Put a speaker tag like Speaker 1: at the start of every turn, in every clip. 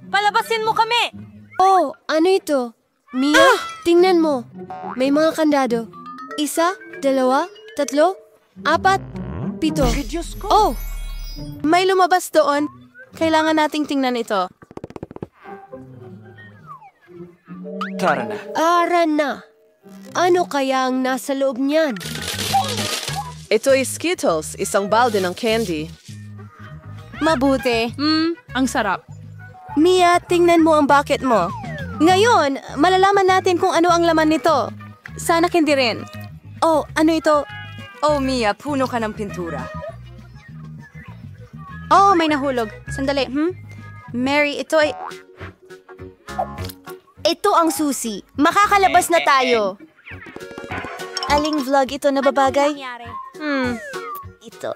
Speaker 1: Palabasin mo kami!
Speaker 2: Oh, ano ito? Mia, tingnan mo. May mga kandado. 1, 2, 3, 4, 7. Oh! May lumabas doon. Kailangan nating tingnan ito.
Speaker 3: Tara na.
Speaker 2: Ara na. Ano kaya ang nasa loob niyan?
Speaker 4: Ito ay Skittles, isang balde ng candy.
Speaker 2: Mabuti.
Speaker 1: Ang sarap.
Speaker 2: Mia, tingnan mo ang bucket mo. Ngayon, malalaman natin kung ano ang laman nito. Sana hindi rin. Oh, ano ito?
Speaker 1: Oh, Mia, puno ka ng pintura.
Speaker 2: Oh, may nahulog. Sandali, Mary, ito ay... Ito ang susi. Makakalabas na tayo. Aling vlog ito na babagay? Ito.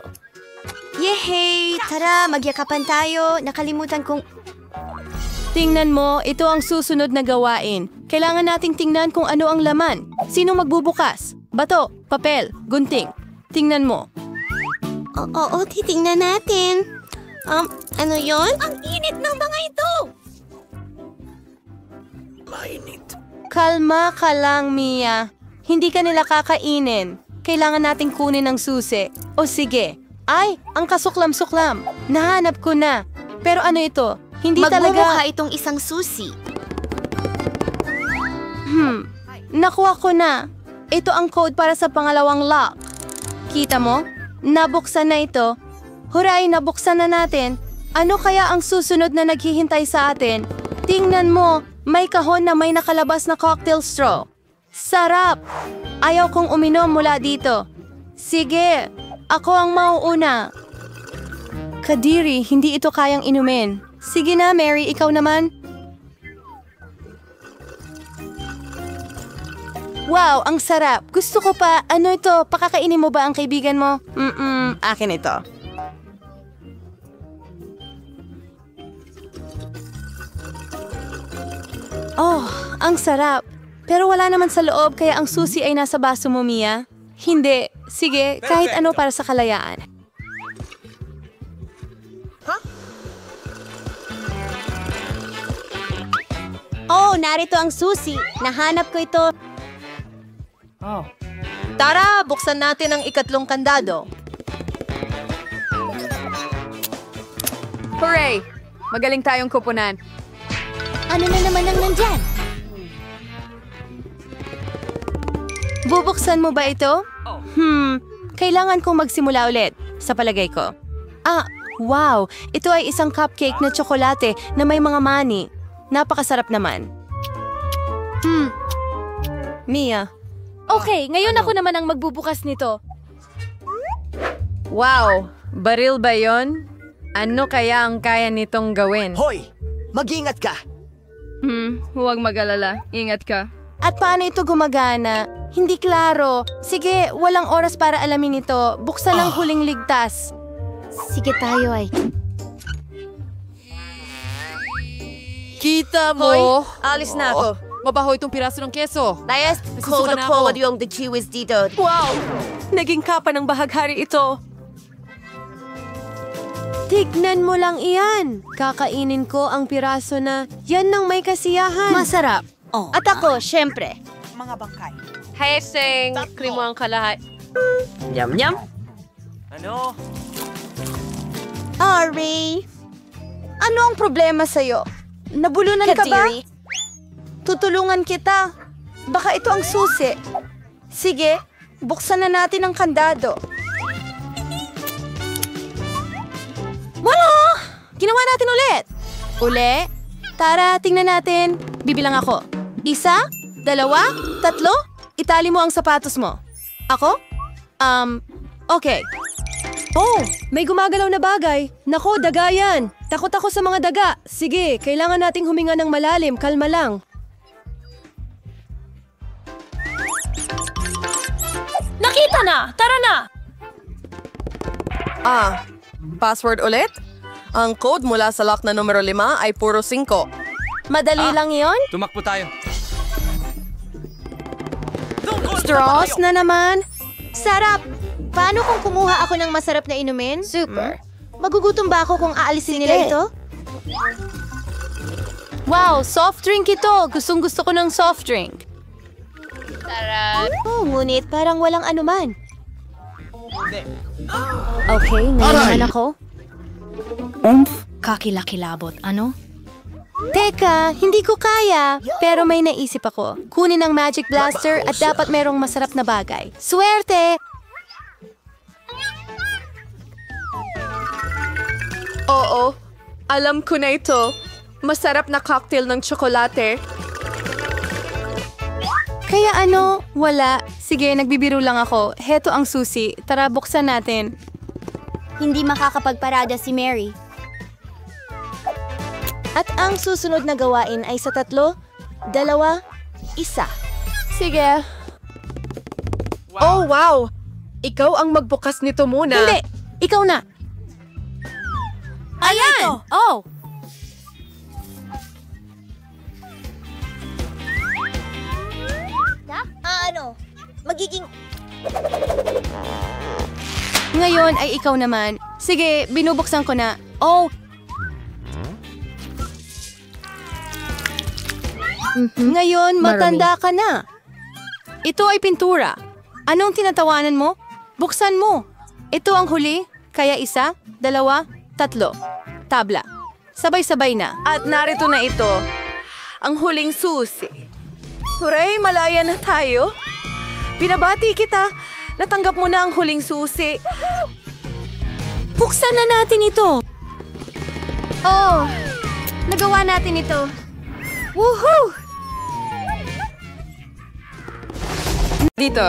Speaker 2: Yehey! Tara, magyakapan tayo. Nakalimutan kong... Tingnan mo, ito ang susunod na gawain. Kailangan nating tingnan kung ano ang laman. Sino magbubukas? Bato, papel, gunting. Tingnan mo. Oo, titingnan natin. Ano yon? Ang init ng mga ito!
Speaker 3: Mainit.
Speaker 2: Kalma ka lang, Mia. Hindi ka nila kakainin. Kailangan nating kunin ang susi. O sige. Ay, ang kasuklam-suklam. Nahanap ko na. Pero ano ito? Hindi talaga...
Speaker 5: itong isang susi.
Speaker 2: Nakuha ko na. Ito ang code para sa pangalawang lock. Kita mo? Nabuksan na ito. Huray, nabuksan na natin. Ano kaya ang susunod na naghihintay sa atin? Tingnan mo, may kahon na may nakalabas na cocktail straw. Sarap! Ayaw kong uminom mula dito. Sige, ako ang mauuna. Kadiri, hindi ito kayang inumin. Sige na, Mary, ikaw naman. Wow, ang sarap. Gusto ko pa. Ano ito? Pakakainin mo ba ang kaibigan mo? Akin ito. Oh, ang sarap. Pero wala naman sa loob kaya ang susi ay nasa baso mo, Mia. Hindi. Sige, kahit ano para sa kalayaan. Oh, narito ang susi. Nahanap ko ito. Tara, buksan natin ang ikatlong kandado.
Speaker 1: Hooray! Magaling tayong kupunan.
Speaker 5: Ano na naman ang nandyan?
Speaker 2: Bubuksan mo ba ito? Kailangan kong magsimula ulit, sa palagay ko. Wow! Ito ay isang cupcake na tsokolate na may mga mani. Napakasarap naman. Mia.
Speaker 1: Okay, ngayon ako naman ang magbubukas nito.
Speaker 4: Wow! Baril ba yon? Ano kaya ang kaya nitong gawin?
Speaker 3: Hoy! Mag-ingat ka!
Speaker 1: Huwag mag-alala. Ingat ka.
Speaker 2: At paano ito gumagana? Hindi klaro. Sige, walang oras para alamin ito. Buksan ang huling ligtas.
Speaker 5: Sige tayo ay.
Speaker 4: Kita mo?
Speaker 1: Hoy, alis na ako. Mabaho itong piraso ng keso.
Speaker 5: Layas,
Speaker 1: Nasusuka na ako.
Speaker 5: yung the chewies dito.
Speaker 2: Wow! Naging kapa ng bahaghari ito. Tignan mo lang iyan. Kakainin ko ang piraso na yan ng may kasiyahan.
Speaker 5: Masarap. At ako, syempre.
Speaker 4: Heseng, krimo ang kalahat. Yum-yum.
Speaker 3: Ano?
Speaker 2: Ari, ano ang problema sa'yo? Nabulunan ka ba? Tutulungan kita. Baka ito ang susi. Sige, buksan na natin ang kandado. Wala! Ginawa natin ulit. Uli? Tara, tingnan natin. Bibilang ako. 1, 2, 3. Itali mo ang sapatos mo. Ako? Okay. Oh, may gumagalaw na bagay. Nako, daga yan. Takot ako sa mga daga. Sige, kailangan nating huminga ng malalim. Kalma lang.
Speaker 1: Nakita na! Tara na!
Speaker 4: Password ulit? Ang code mula sa lock na numero 5 ay puro 5.
Speaker 2: Madali lang yon.
Speaker 3: Tumakbo tayo.
Speaker 2: Straws na naman.
Speaker 5: Sarap! Paano kung kumuha ako ng masarap na inumin? Super. Magugutom ba ako kung aalisin nila ito?
Speaker 1: Wow, soft drink ito. Gustong-gusto ko ng soft drink.
Speaker 5: Oh, ngunit parang walang anuman. Okay, ngayon ako.
Speaker 1: Kakilakilabot. Ano?
Speaker 5: Teka, hindi ko kaya. Pero may naisip ako. Kunin ang Magic Blaster at dapat merong masarap na bagay. Swerte!
Speaker 4: Oo, alam ko na ito. Masarap na cocktail ng tsokolate.
Speaker 1: Kaya ano? Wala. Sige, nagbibiro lang ako. Heto ang susi. Tara, buksan natin.
Speaker 2: Hindi makakapagparada si Mary.
Speaker 5: At ang susunod na gawain ay sa 3, 2, 1.
Speaker 1: Sige.
Speaker 4: Oh, wow! Ikaw ang magbukas nito muna.
Speaker 1: Hindi! Ikaw na!
Speaker 2: Ayan!
Speaker 1: Oh!
Speaker 2: Magiging...
Speaker 1: Ngayon ay ikaw naman. Sige, binubuksan ko na. Oh! Ngayon, matanda ka na. Ito ay pintura. Anong tinatawanan mo? Buksan mo. Ito ang huli, kaya 1, 2, 3. Tabla. Sabay-sabay na.
Speaker 4: At narito na ito, ang huling susi. Hooray, malaya na tayo. Binabati kita. Natanggap mo na ang huling susi.
Speaker 1: Buksan na natin ito.
Speaker 5: Oh, nagawa natin ito. Woohoo!
Speaker 1: Dito.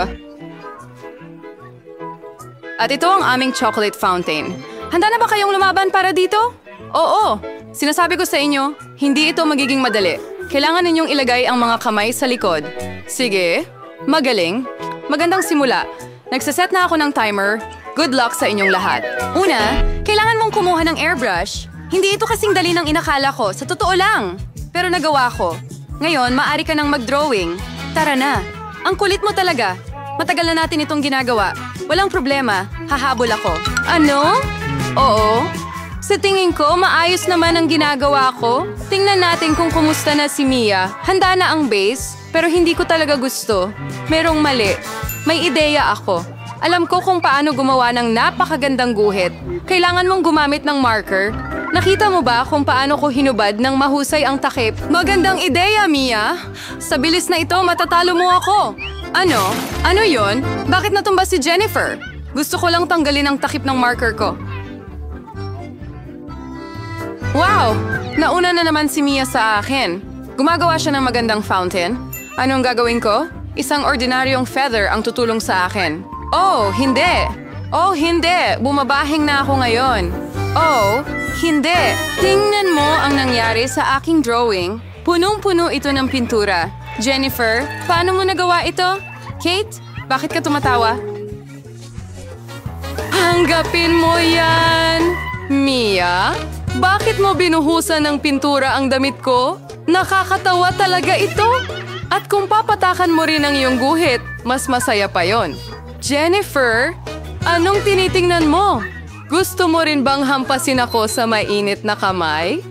Speaker 1: At ito ang aming chocolate fountain. Handa na ba kayong lumaban para dito? Oo. Sinasabi ko sa inyo, hindi ito magiging madali. Kailangan ninyong ilagay ang mga kamay sa likod. Sige. Magaling. Magandang simula. Nagsaset na ako ng timer. Good luck sa inyong lahat. Una, kailangan mong kumuha ng airbrush. Hindi ito kasing dali ng inakala ko. Sa totoo lang. Pero nagawa ko. Ngayon, maaari ka nang mag-drawing. Tara na. Ang kulit mo talaga. Matagal na natin itong ginagawa. Walang problema. Hahabol ako. Ano? Oo. Sa tingin ko, maayos naman ang ginagawa ko. Tingnan natin kung kumusta na si Mia. Handa na ang base, pero hindi ko talaga gusto. Merong mali. May ideya ako. Alam ko kung paano gumawa ng napakagandang guhit. Kailangan mong gumamit ng marker. Nakita mo ba kung paano ko hinubad ng mahusay ang takip? Magandang ideya, Mia. Sa bilis na ito, matatalo mo ako. Ano? Ano yon? Bakit natumba si Jennifer? Gusto ko lang tanggalin ang takip ng marker ko. Wow! Nauna na naman si Mia sa akin. Gumagawa siya ng magandang fountain. Anong gagawin ko? Isang ordinaryong feather ang tutulong sa akin. Oh, hindi! Oh, hindi! Bumabahing na ako ngayon. Oh, hindi! Tingnan mo ang nangyari sa aking drawing. Punong-puno ito ng pintura. Jennifer, paano mo nagawa ito? Kate, bakit ka tumatawa? Tanggapin mo yan! Mia, bakit mo binuhusan ng pintura ang damit ko? Nakakatawa talaga ito! At kung papatakan mo rin ang iyong guhit, mas masaya pa yon. Jennifer, anong tinitingnan mo? Gusto mo rin bang hampasin ako sa mainit na kamay?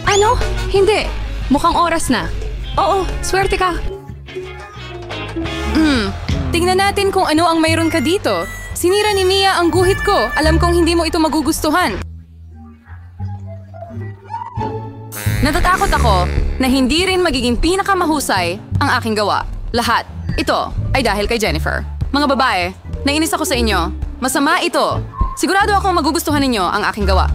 Speaker 1: Ano? Hindi. Mukhang oras na. Oo, swerte ka. Tingnan natin kung ano ang mayroon ka dito. Sinira ni Mia ang guhit ko. Alam kong hindi mo ito magugustuhan. Natatakot ako na hindi rin magiging pinakamahusay ang aking gawa. Lahat. Ito ay dahil kay Jennifer. Mga babae, nainis ako sa inyo. Masama ito. Sigurado akong magugustuhan ninyo ang aking gawa.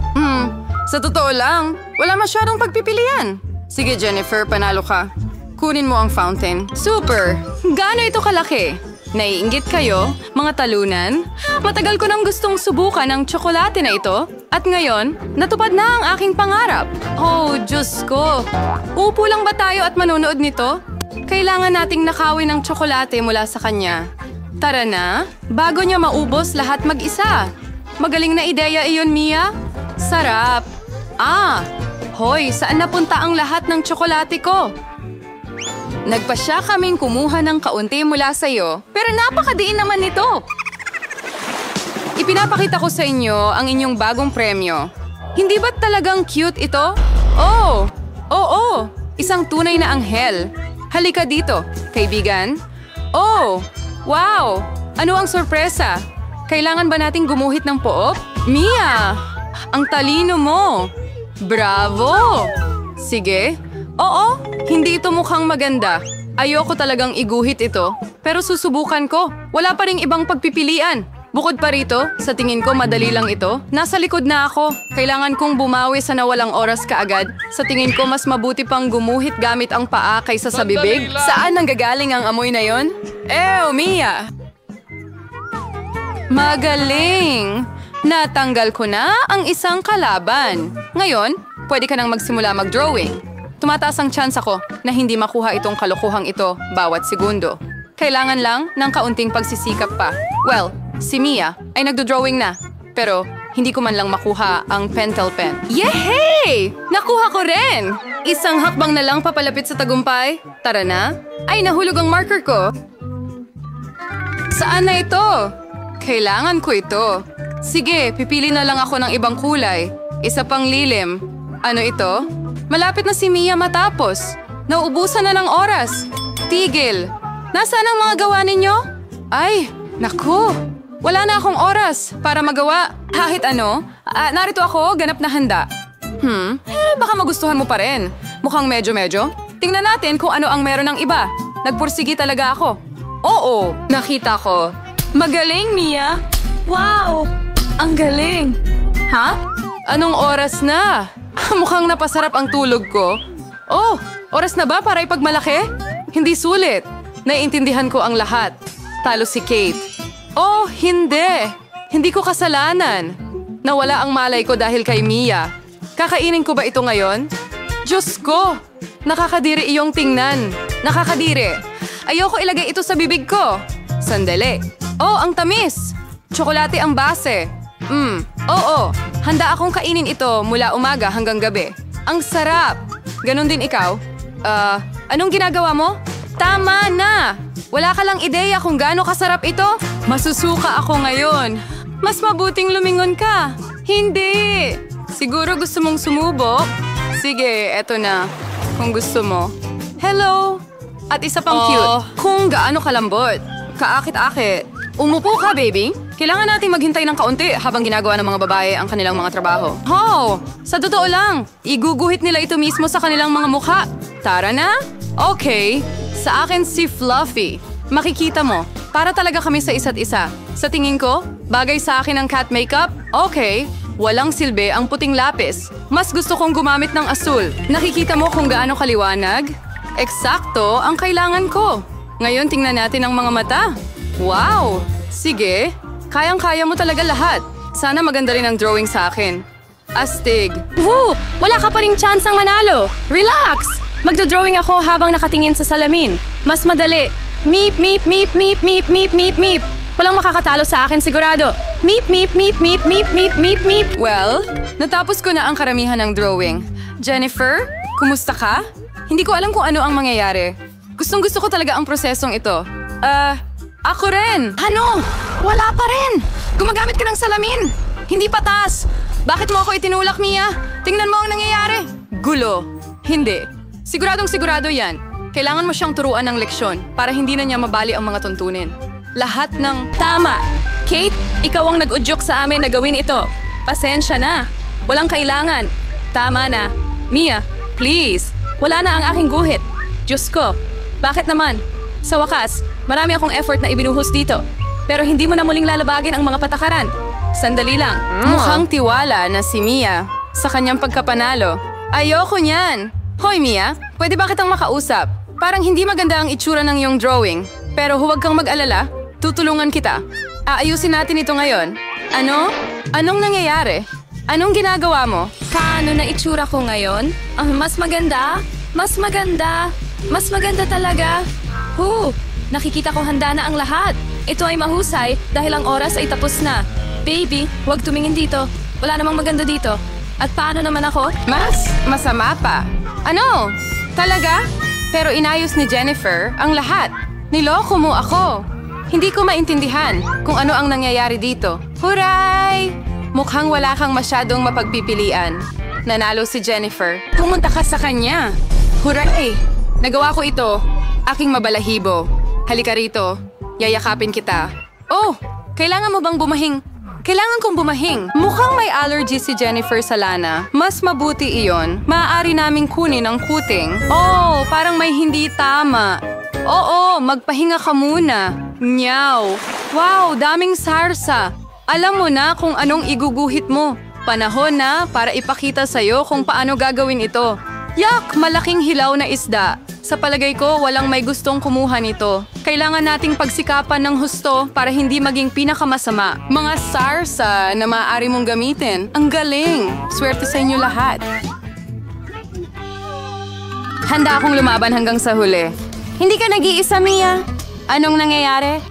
Speaker 1: Sa totoo lang, wala masyadong pagpipilian. Sige Jennifer, panalo ka. Kunin mo ang fountain. Super! Gaano ito kalaki? Naiinggit kayo, mga talunan? Matagal ko nang gustong subukan ang tsokolate na ito. At ngayon, natupad na ang aking pangarap. Oh, Diyos ko. Upo lang ba tayo at manonood nito? Kailangan nating nakawin ng tsokolate mula sa kanya. Tara na, bago niya maubos lahat mag-isa. Magaling na ideya iyon, Mia. Sarap. Hoy, saan napunta ang lahat ng tsokolate ko? Nagpasya kaming kumuha ng kaunti mula sa iyo, pero napakadiin naman nito. Ipinapakita ko sa inyo ang inyong bagong premyo. Hindi ba talagang cute ito? Oh, oo. Isang tunay na anghel. Halika dito, kaibigan. Oh, wow! Ano ang sorpresa? Kailangan ba nating gumuhit ng poop? Mia! Ang talino mo! Bravo! Sige. Oo, hindi ito mukhang maganda. Ayoko talagang iguhit ito, pero susubukan ko. Wala pa ring ibang pagpipilian. Bukod pa rito, sa tingin ko madali lang ito. Nasa likod na ako. Kailangan kong bumawi sa nawalang oras kaagad. Sa tingin ko mas mabuti pang gumuhit gamit ang paa kaysa sa bibig. Saan nanggagaling ang amoy na yon? Mia! Magaling! Natanggal ko na ang isang kalaban. Ngayon, pwede ka nang magsimula mag-drawing. Tumataas ang chance ako na hindi makuha itong kalokohang ito bawat segundo. Kailangan lang ng kaunting pagsisikap pa. Well, si Mia ay nagdo-drawing na. Pero hindi ko man lang makuha ang pentel pen. Yehey! Nakuha ko rin! Isang hakbang na lang papalapit sa tagumpay. Tara na. Ay, nahulog ang marker ko. Saan na ito? Kailangan ko ito. Sige, pipili na lang ako ng ibang kulay. Isa pang lilim. Ano ito? Malapit na si Mia matapos. Nauubusan na ng oras. Tigil. Nasaan ang mga gawa ninyo? Ay, naku. Wala na akong oras para magawa. Kahit ano, narito ako, ganap na handa. Baka magustuhan mo pa rin. Mukhang medyo-medyo. Tingnan natin kung ano ang meron ng iba. Nagpursigi talaga ako. Oo, nakita ko. Magaling, Mia. Wow, ang galing. Ha? Anong oras na? Mukhang napasarap ang tulog ko. Oh, oras na ba para ipagmalaki? Hindi sulit. Naiintindihan ko ang lahat. Talo si Kate. Oh, hindi. Hindi ko kasalanan. Nawala ang malay ko dahil kay Mia. Kakainin ko ba ito ngayon? Diyos ko! Nakakadiri iyong tingnan. Nakakadiri. Ayoko ilagay ito sa bibig ko. Sandali. Oh, ang tamis! Tsokolate ang base. Oo. Handa akong kainin ito mula umaga hanggang gabi. Ang sarap! Ganon din ikaw? Anong ginagawa mo? Tama na! Wala ka lang ideya kung gaano kasarap ito? Masusuka ako ngayon. Mas mabuting lumingon ka. Hindi! Siguro gusto mong sumubok? Sige, eto na. Kung gusto mo. Hello! At isa pang cute. Kung gaano kalambot. Kaakit-akit. Umupo ka, baby. Kailangan nating maghintay ng kaunti habang ginagawa ng mga babae ang kanilang mga trabaho. Sa totoo lang, iguguhit nila ito mismo sa kanilang mga mukha. Tara na? Okay. Sa akin si Fluffy. Makikita mo, para talaga kami sa isa't isa. Sa tingin ko, bagay sa akin ang cat makeup? Okay. Walang silbi ang puting lapis. Mas gusto kong gumamit ng asul. Nakikita mo kung gaano kaliwanag? Eksakto ang kailangan ko. Ngayon tingnan natin ang mga mata. Wow! Sige, kayang-kaya mo talaga lahat. Sana maganda rin ang drawing sa akin. Astig. Woo! Wala ka pa ring chance ang manalo. Relax! Magdo-drawing ako habang nakatingin sa salamin. Mas madali. Meep, meep, meep, meep, meep, meep, meep, meep. Walang makakatalo sa akin sigurado. Meep, meep, meep, meep, meep, meep, meep, meep. Well, natapos ko na ang karamihan ng drawing. Jennifer, kumusta ka? Hindi ko alam kung ano ang mangyayari. Gustong-gusto ko talaga ang prosesong ito. Ako rin! Ano? Wala pa rin! Gumagamit ka ng salamin! Hindi patas! Bakit mo ako itinulak, Mia? Tingnan mo ang nangyayari! Gulo. Hindi. Siguradong sigurado yan. Kailangan mo siyang turuan ng leksyon para hindi na niya mabali ang mga tuntunin. Lahat ng tama! Kate, ikaw ang nag-udyok sa amin na gawin ito. Pasensya na. Walang kailangan. Tama na. Mia, please. Wala na ang aking guhit. Diyos ko. Bakit naman? Sa wakas, marami akong effort na ibinuhos dito. Pero hindi mo na muling lalabagin ang mga patakaran. Sandali lang. Mukhang tiwala na si Mia sa kanyang pagkapanalo. Ayoko niyan. Hoy Mia, pwede ba kitang makausap? Parang hindi maganda ang itsura ng iyong drawing. Pero huwag kang mag-alala. Tutulungan kita. Aayusin natin ito ngayon. Ano? Anong nangyayari? Anong ginagawa mo? Paano na itsura ko ngayon? Mas maganda? Mas maganda? Mas maganda talaga? Nakikita ko handa na ang lahat. Ito ay mahusay dahil ang oras ay tapos na. Baby, huwag tumingin dito. Wala namang maganda dito. At paano naman ako? Mas masama pa. Ano? Talaga? Pero inayos ni Jennifer ang lahat. Niloko mo ako. Hindi ko maintindihan kung ano ang nangyayari dito. Huray! Mukhang wala kang masyadong mapagpipilian. Nanalo si Jennifer. Pumunta ka sa kanya. Hooray! Nagawa ko ito. Aking mabalahibo. Halika rito. Yayakapin kita. Oh! Kailangan mo bang bumahing? Kailangan kong bumahing. Mukhang may allergy si Jennifer sa lana. Mas mabuti iyon. Maaari naming kunin ang kuting. Oh, parang may hindi tama. Oo, magpahinga ka muna. Nyaw. Wow, daming sarsa. Alam mo na kung anong iguguhit mo. Panahon na para ipakita sa'yo kung paano gagawin ito. Yak! Malaking hilaw na isda. Sa palagay ko, walang may gustong kumuha nito. Kailangan nating pagsikapan ng husto para hindi maging pinakamasama. Mga sarsa na maaari mong gamitin. Ang galing! Swerte sa inyo lahat. Handa akong lumaban hanggang sa huli. Hindi ka nag-iisa, Mia. Anong nangyayari?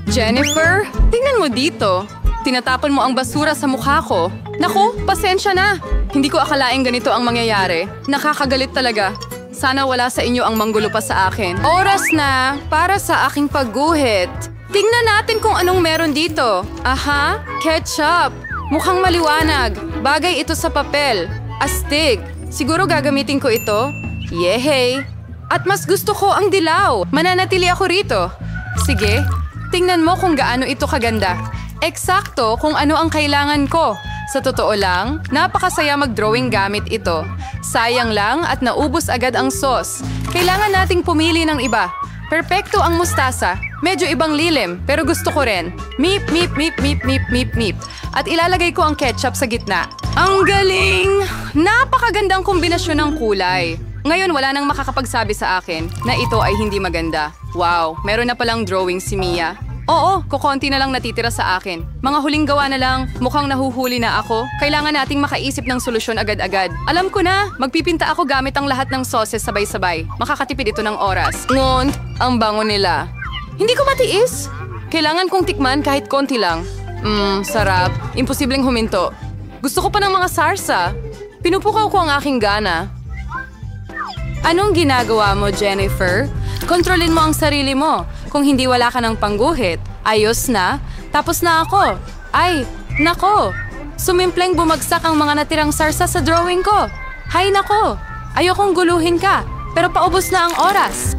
Speaker 1: Jennifer, tingnan mo dito. Tinatapon mo ang basura sa mukha ko. Naku, pasensya na. Hindi ko akalaing ganito ang mangyayari. Nakakagalit talaga. Sana wala sa inyo ang manggulo pa sa akin. Oras na para sa aking pagguhit. Tingnan natin kung anong meron dito. Aha, ketchup. Mukhang maliwanag. Bagay ito sa papel. Astig. Siguro gagamitin ko ito. Yehey. At mas gusto ko ang dilaw. Mananatili ako rito. Sige, tingnan mo kung gaano ito kaganda. Eksakto kung ano ang kailangan ko. Sa totoo lang, napakasaya mag-drawing gamit ito. Sayang lang at naubos agad ang sauce. Kailangan nating pumili ng iba. Perpekto ang mustasa. Medyo ibang lilim, pero gusto ko rin. Meep, meep, meep, meep, meep, meep, meep. At ilalagay ko ang ketchup sa gitna. Ang galing! Napakagandang kombinasyon ng kulay. Ngayon wala nang makakapagsabi sa akin na ito ay hindi maganda. Wow, meron na palang drawing si Mia. Oo, kukonti na lang natitira sa akin. Mga huling gawa na lang, mukhang nahuhuli na ako. Kailangan nating makaisip ng solusyon agad-agad. Alam ko na, magpipinta ako gamit ang lahat ng sauces sabay-sabay. Makakatipid ito ng oras. Ngon, ang bango nila. Hindi ko matiis. Kailangan kong tikman kahit konti lang. Sarap. Imposibleng huminto. Gusto ko pa ng mga sarsa. Pinupukaw ko ang aking gana. Anong ginagawa mo, Jennifer? Kontrolin mo ang sarili mo. Kung hindi wala ka ng pangguhit, ayos na, tapos na ako. Ay, nako! Sumimpleng bumagsak ang mga natirang sarsa sa drawing ko. Hay nako! Ayokong guluhin ka, pero paubos na ang oras.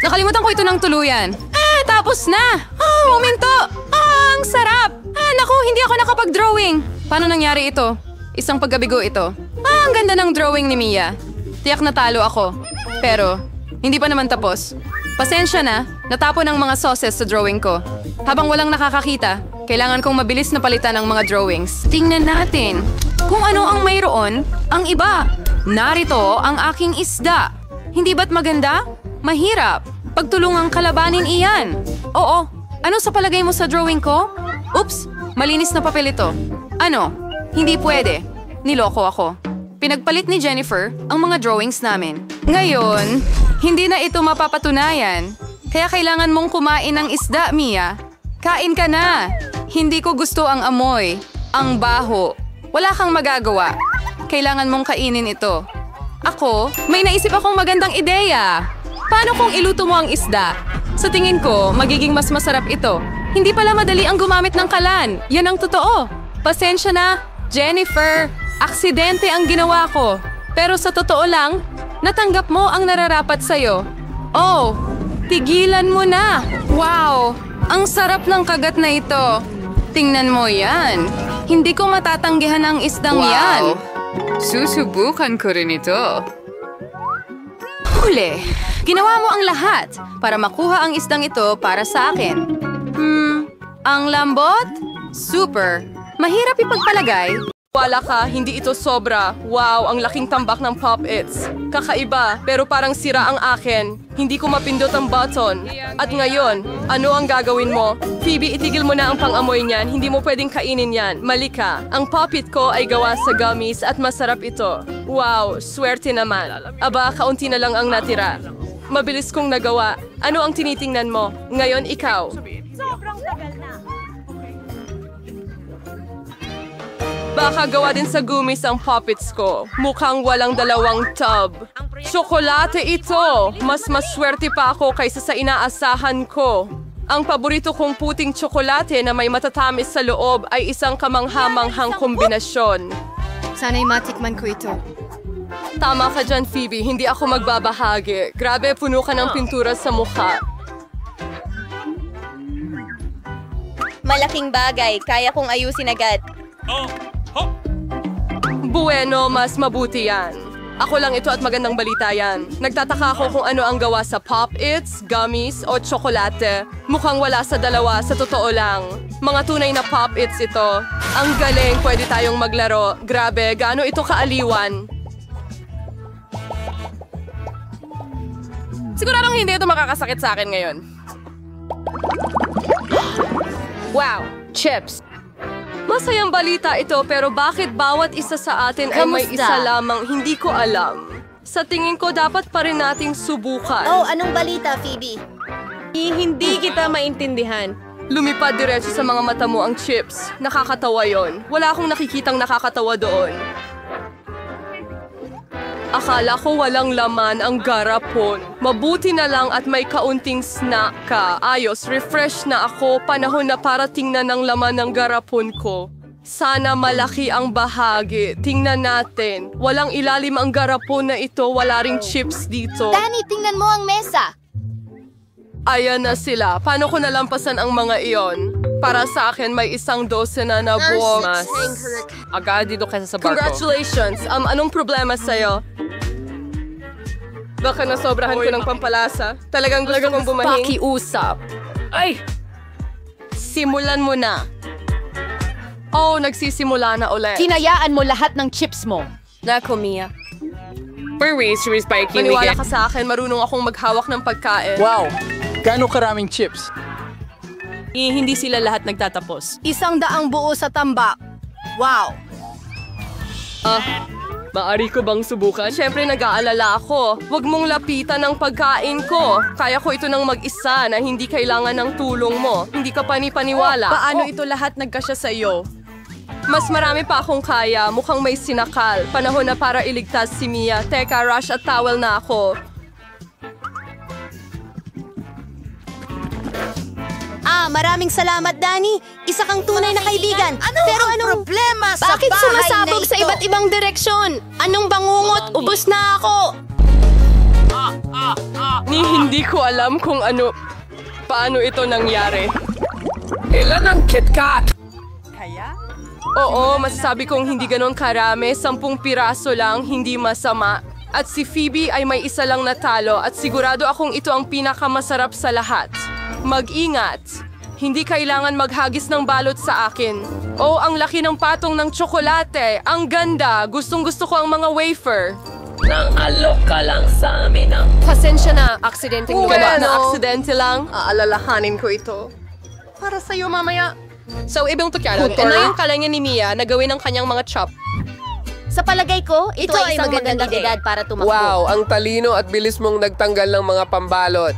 Speaker 1: Nakalimutan ko ito ng tuluyan. Tapos na! Huminto! Ang sarap! Naku, hindi ako nakapag-drawing. Paano nangyari ito? Isang paggabigo ito. Ang ganda ng drawing ni Mia. Tiyak natalo ako. Pero, hindi pa naman tapos. Pasensya na, natapon ang mga sauces sa drawing ko. Habang walang nakakakita, kailangan kong mabilis na palitan ang mga drawings. Tingnan natin kung ano ang mayroon ang iba. Narito ang aking isda. Hindi ba't maganda? Mahirap. Pagtulungang kalabanin iyan. Oo, ano sa palagay mo sa drawing ko? Oops, malinis na papel ito. Ano? Hindi pwede. Niloko ako. Pinagpalit ni Jennifer ang mga drawings namin. Ngayon, hindi na ito mapapatunayan. Kaya kailangan mong kumain ng isda, Mia. Kain ka na. Hindi ko gusto ang amoy. Ang baho. Wala kang magagawa. Kailangan mong kainin ito. Ako, may naisip akong magandang ideya. Paano kung iluto mo ang isda? Sa tingin ko, magiging mas masarap ito. Hindi pala madali ang gumamit ng kalan. Yan ang totoo. Pasensya na, Jennifer. Aksidente ang ginawa ko. Pero sa totoo lang, natanggap mo ang nararapat sa'yo. Oh, tigilan mo na. Wow, ang sarap ng kagat na ito. Tingnan mo yan. Hindi ko matatanggihan ang isdang yan. Susubukan ko rin ito. Huli, ginawa mo ang lahat para makuha ang isdang ito para sa akin. Ang lambot? Super. Mahirap ipagpalagay. Wala ka, hindi ito sobra. Wow, ang laking tambak ng Pop-Its. Kakaiba, pero parang sira ang akin. Hindi ko mapindot ang button. At ngayon, ano ang gagawin mo? Phoebe, itigil mo na ang pang-amoy niyan. Hindi mo pwedeng kainin yan. Mali ka. Ang Pop-It ko ay gawa sa gummies at masarap ito. Wow, swerte naman. Aba, kaunti na lang ang natira. Mabilis kong nagawa. Ano ang tinitingnan mo? Ngayon, ikaw. Baka gawa din sa gummies ang Pop-Its ko. Mukhang walang dalawang tub. Tsokolate ito! Mas maswerte pa ako kaysa sa inaasahan ko. Ang paborito kong puting tsokolate na may matatamis sa loob ay isang kamanghamanghang kombinasyon.
Speaker 5: Sana'y matikman ko ito.
Speaker 1: Tama ka dyan, Phoebe. Hindi ako magbabahagi. Grabe, puno ka ng pintura sa mukha.
Speaker 2: Malaking bagay. Kaya kong ayusin agad.
Speaker 1: Bueno, mas mabuti yan. Ako lang ito at magandang balita yan. Nagtataka ako kung ano ang gawa sa Pop-Its, gummies o tsokolate. Mukhang wala sa dalawa, sa totoo lang. Mga tunay na Pop-Its ito. Ang galing, pwede tayong maglaro. Grabe, gaano ito kaaliwan. Siguradong hindi ito makakasakit sa akin ngayon. Wow, chips. Masayang balita ito pero bakit bawat isa sa atin ay may
Speaker 2: Kamusta?
Speaker 1: isa lamang hindi ko alam. Sa tingin ko dapat pa rin nating subukan.
Speaker 2: Oh, anong balita, Phoebe?
Speaker 4: Hindi kita maintindihan.
Speaker 1: Lumipad diretso sa mga mata mo ang chips. Nakakatawa yon. Wala akong nakikitang nakakatawa doon. Akala ko walang laman ang garapon. Mabuti na lang at may kaunting snack ka. Ayos, refresh na ako. Panahon na para tingnan ang laman ng garapon ko. Sana malaki ang bahagi. Tingnan natin. Walang ilalim ang garapon na ito. Wala ring chips dito.
Speaker 2: Danny, tingnan mo ang mesa.
Speaker 1: Ayan na sila. Paano ko nalampasan ang mga iyon? Para sa akin, may 12 na buwok. Agad dito kaysa sa barko. Congratulations! Anong problema sa'yo? Baka nasobrahan ko ng pampalasa. Talagang gusto kong bumahing. Pakiusap. Ay! Simulan mo na. Oh, nagsisimula na ulit.
Speaker 5: Tinayaan mo lahat ng chips mo.
Speaker 1: Nako, Mia. Maniwala ka sa akin, marunong akong maghawak ng pagkain.
Speaker 3: Wow! Gaano karaming chips?
Speaker 1: Hindi sila lahat nagtatapos.
Speaker 5: 100 buo sa tambak. Wow!
Speaker 1: Maari ko bang subukan? Siyempre nag-aalala ako. Huwag mong lapitan ang pagkain ko. Kaya ko ito ng mag-isa na hindi kailangan ng tulong mo. Hindi ka panipaniwala.
Speaker 4: Paano ito lahat nagkasya sa iyo?
Speaker 1: Mas marami pa akong kaya. Mukhang may sinakal. Panahon na para iligtas si Mia. Teka, rush at towel na ako.
Speaker 2: Maraming salamat, Danny. Isa kang tunay na kaibigan. Pero anong problema sa
Speaker 5: Bakit
Speaker 2: bahay
Speaker 5: sumasabog
Speaker 2: na ito?
Speaker 5: sa iba't ibang direksyon? Anong bangungot? Ubus na ako!
Speaker 1: Hindi ko alam kung paano ito nangyari. Ilan ang KitKat? Oo, masasabi kong hindi ganon karami. 10 piraso lang, hindi masama. At si Phoebe ay may isa lang natalo at sigurado akong ito ang pinakamasarap sa lahat. Mag-ingat! Hindi kailangan maghagis ng balot sa akin. Oh, ang laki ng patong ng tsokolate. Ang ganda. Gustong-gusto ko ang mga wafer.
Speaker 6: Nang-alok ka lang sa amin ang...
Speaker 1: Pasensya na. Aksidenteng gawa na aksidente lang. Aalalahanin ko ito. Para sa'yo mamaya. So, ibang tukyalan. Ito na yung kalanya ni Mia na gawin ang kanyang mga chop.
Speaker 2: Sa palagay ko, ito ay isang magandang edad para tumakbo.
Speaker 7: Wow, ang talino at bilis mong nagtanggal ng mga pambalot.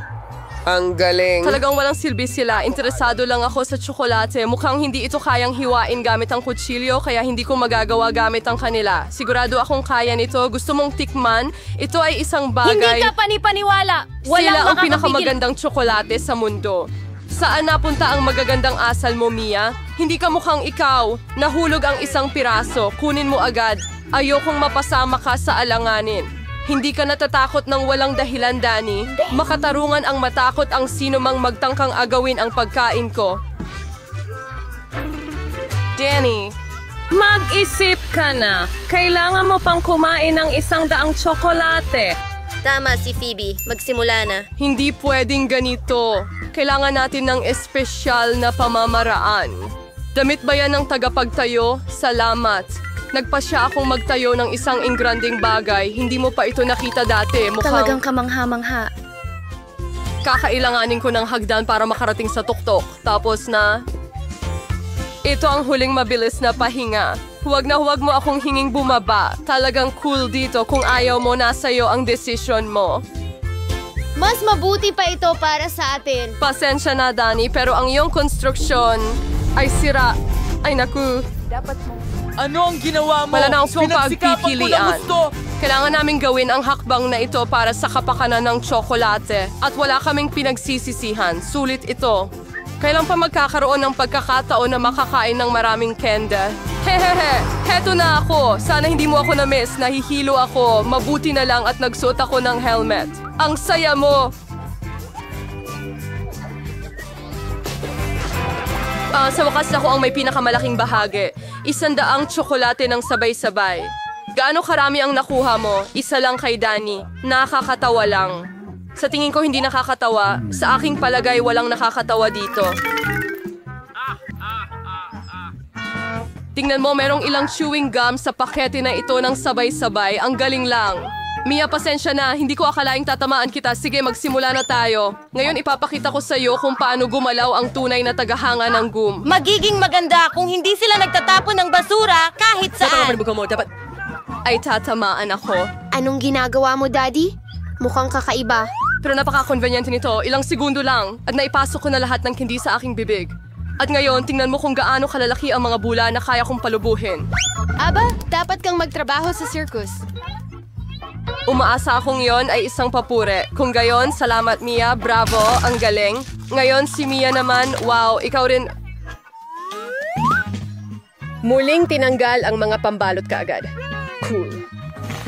Speaker 7: Ang galing.
Speaker 1: Talagang walang silbi sila. Interesado lang ako sa tsokolate. Mukhang hindi ito kayang hiwain gamit ang kutsilyo, kaya hindi ko magagawa gamit ang kanila. Sigurado akong kaya nito. Gusto mong tikman? Ito ay isang bagay.
Speaker 5: Hindi ka panipaniwala!
Speaker 1: Sila ang pinakamagandang tsokolate sa mundo. Saan napunta ang magagandang asal mo, Mia? Hindi ka mukhang ikaw. Nahulog ang isang piraso. Kunin mo agad. Ayokong mapasama ka sa alanganin. Hindi ka natatakot ng walang dahilan, Danny. Makatarungan ang matakot ang sino mang magtangkang agawin ang pagkain ko. Danny.
Speaker 6: Mag-isip ka na. Kailangan mo pang kumain ng 100 tsokolate.
Speaker 2: Tama si Phoebe. Magsimula na.
Speaker 1: Hindi pwedeng ganito. Kailangan natin ng espesyal na pamamaraan. Damit ba yan ng tagapagtayo? Salamat. Nagpasya akong magtayo ng isang ingranding bagay. Hindi mo pa ito nakita dati.
Speaker 2: Talagang kamangha-mangha.
Speaker 1: Kakailanganin ko ng hagdan para makarating sa tuktok. Tapos na... Ito ang huling mabilis na pahinga. Huwag na huwag mo akong hinging bumaba. Talagang cool dito. Kung ayaw mo, nasa iyo ang desisyon mo.
Speaker 2: Mas mabuti pa ito para sa atin.
Speaker 1: Pasensya na, Danny, pero ang iyong konstruksyon ay sira. Ay naku.
Speaker 3: Ano ang ginawa mo?
Speaker 6: Wala na akong
Speaker 3: Pinagsikapan ko na
Speaker 6: pagpipilian.
Speaker 3: gusto.
Speaker 6: Kailangan namin gawin ang hakbang na ito para sa kapakanan ng tsokolate. At wala kaming pinagsisisihan. Sulit ito. Kailan pa magkakaroon ng pagkakataon na makakain ng maraming kende? Hehehe, heto na ako. Sana hindi mo ako na-miss. Nahihilo ako. Mabuti na lang at nagsuot ako ng helmet. Ang saya mo! Sa wakas ako ang may pinakamalaking bahagi. 100 tsokolate ng sabay-sabay. Gaano karami ang nakuha mo? Isa lang kay Danny. Nakakatawa lang. Sa tingin ko hindi nakakatawa. Sa aking palagay walang nakakatawa dito. Tingnan mo, merong ilang chewing gum sa pakete na ito ng sabay-sabay. Ang galing lang. Mia, pasensya na. Hindi ko akalaing tatamaan kita. Sige, magsimula na tayo. Ngayon ipapakita ko sa iyo kung paano gumalaw ang tunay na tagahanga ng gum.
Speaker 2: Magiging maganda kung hindi sila nagtatapon ng basura kahit saan.
Speaker 6: Ay tatamaan ako.
Speaker 5: Anong ginagawa mo, Daddy? Mukhang kakaiba.
Speaker 6: Pero napaka-convenient nito. Ilang segundo lang at naipasok ko na lahat ng candy sa aking bibig. At ngayon, tingnan mo kung gaano kalalaki ang mga bula na kaya kong palubuhin.
Speaker 5: Aba, dapat kang magtrabaho sa circus.
Speaker 6: Umaasa akong yon ay isang papure. Kung gayon, salamat Mia, bravo, ang galing. Ngayon si Mia naman, wow, ikaw rin. Muling tinanggal ang mga pambalot kaagad. Cool.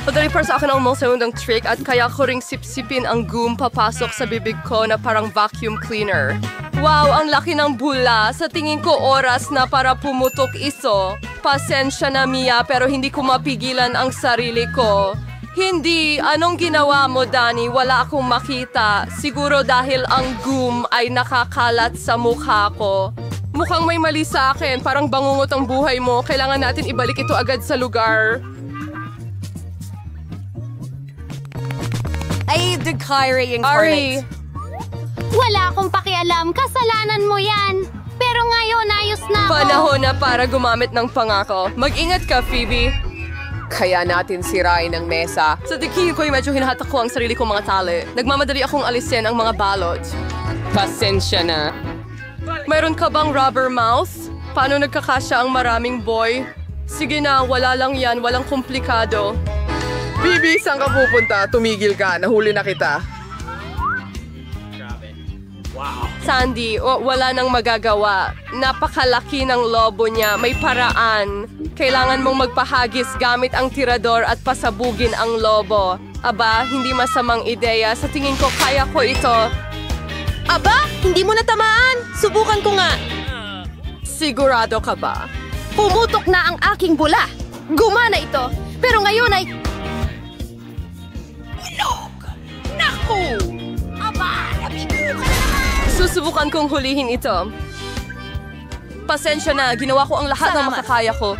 Speaker 6: Padali para sa akin ang mga segundang trick at kaya ko ring sipsipin ang gum papasok sa bibig ko na parang vacuum cleaner. Wow, ang laki ng bula. Sa tingin ko oras na para pumutok iso. Pasensya na Mia pero hindi ko mapigilan ang sarili ko. Hindi. Anong ginawa mo, Danny? Wala akong makita. Siguro dahil ang gum ay nakakalat sa mukha ko. Mukhang may mali sa akin. Parang bangungot ang buhay mo. Kailangan natin ibalik ito agad sa lugar.
Speaker 2: Ay, the Kyrie
Speaker 6: Ari,
Speaker 8: Wala akong pakialam. Kasalanan mo yan. Pero ngayon, ayos na ako.
Speaker 6: panahon na para gumamit ng pangako. Mag-ingat ka, Phoebe.
Speaker 7: Kaya natin sirain ang mesa.
Speaker 6: Sa tingin ko'y medyo hinahatak ko ang sarili kong mga tali. Nagmamadali akong alisin ang mga balot. Pasensya na. Mayroon ka bang rubber mouth? Paano nagkakasya ang maraming boy? Sige na, wala lang yan. Walang komplikado.
Speaker 7: Bibi, saan ka pupunta? Tumigil ka. Nahuli na kita.
Speaker 6: Sandy, wala nang magagawa. Napakalaki ng lobo niya. May paraan. Kailangan mong magpahagis gamit ang tirador at pasabugin ang lobo. Aba, hindi masamang ideya. Sa tingin ko, kaya ko ito.
Speaker 4: Aba, hindi mo natamaan. Subukan ko nga.
Speaker 6: Sigurado ka ba?
Speaker 2: Pumutok na ang aking bula. Gumana ito. Pero ngayon ay...
Speaker 6: Susubukan kong hulihin ito. Pasensya na, ginawa ko ang lahat ng makakaya ko.